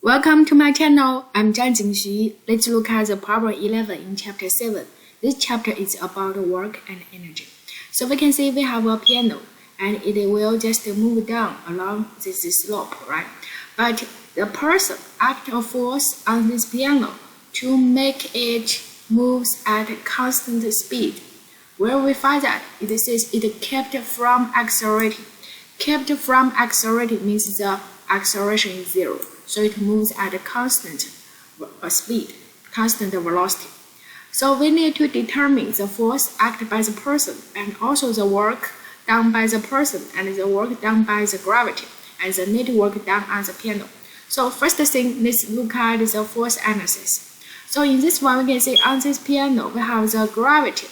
Welcome to my channel. I'm Zhang Jingxu. Let's look at the problem 11 in chapter 7. This chapter is about work and energy. So we can see we have a piano and it will just move down along this slope, right? But the person acts a force on this piano to make it moves at constant speed. Where we find that it says it kept from accelerating. Kept from accelerating means the acceleration is zero. So it moves at a constant speed, constant velocity. So we need to determine the force acted by the person and also the work done by the person and the work done by the gravity and the net work done on the piano. So first thing, let's look at the force analysis. So in this one, we can see on this piano, we have the gravity,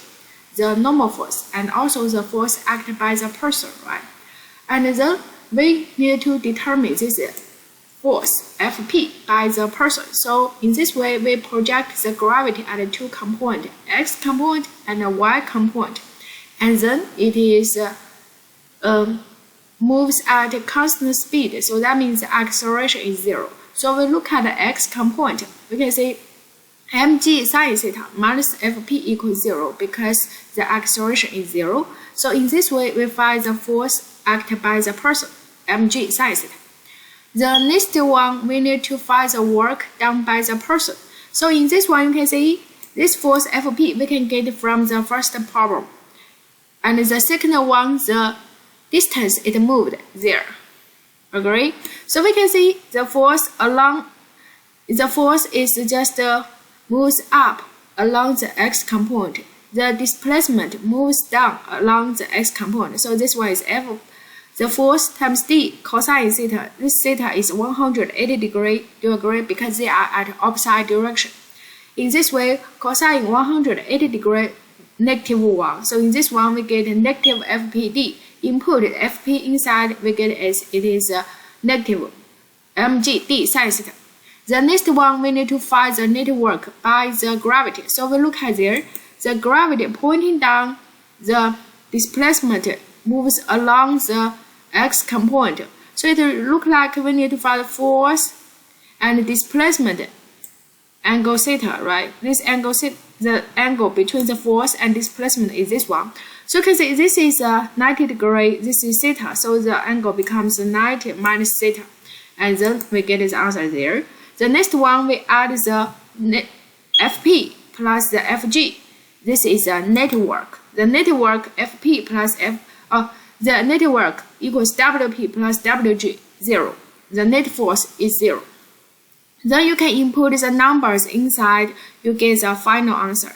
the normal force, and also the force acted by the person, right? And then we need to determine this force Fp by the person. So in this way, we project the gravity at two components, x component and a y component, and then it is moves at a constant speed. So that means the acceleration is zero. So we look at the x component. We can say mg sine theta minus Fp equals zero because the acceleration is zero. So in this way, we find the force acted by the person, mg sine theta. The next one, we need to find the work done by the person. So in this one, you can see this force Fp we can get from the first problem. And the second one, the distance it moved there. Agree? So we can see the force is just moves up along the x component. The displacement moves down along the x component. So this one is F. The force times d cosine theta. This theta is 180 degree. Do you agree? Because they are at opposite direction. In this way, cosine 180 degree negative 1. So in this one, we get negative Fpd. Input Fp inside, we get as it is negative mgd sine theta. The next one, we need to find the net work by the gravity. So we look at there, the gravity pointing down, the displacement moves along the x component. So it looks like we need to find the force and displacement angle theta, right? This angle the angle between the force and displacement is this one. So you can see this is 90 degree, this is theta, so the angle becomes 90 minus theta. And then we get this answer there. The next one, we add the Fp plus the Fg. This is a net work. The net work Fp plus the net work equals Wp plus Wg, 0. The net force is 0. Then you can input the numbers inside, you get the final answer.